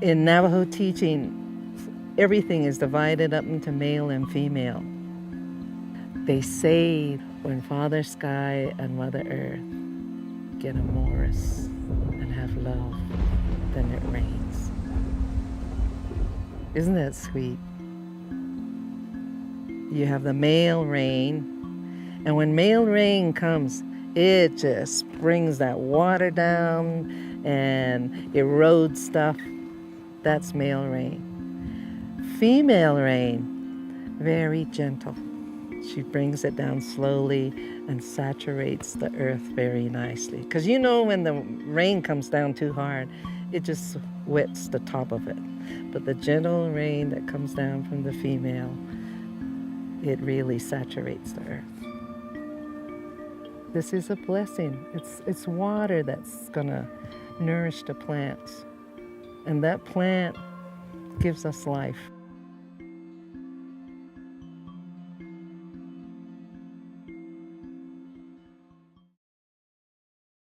In Navajo teaching, everything is divided up into male and female. They say when Father Sky and Mother Earth get amorous and have love, then it rains. Isn't that sweet? You have the male rain, and when male rain comes, it just brings that water down and erodes stuff. That's male rain. Female rain, very gentle. She brings it down slowly and saturates the earth very nicely. Because you know when the rain comes down too hard, it just wets the top of it. But the gentle rain that comes down from the female, it really saturates the earth. This is a blessing. It's water that's gonna nourish the plants. And that plant gives us life.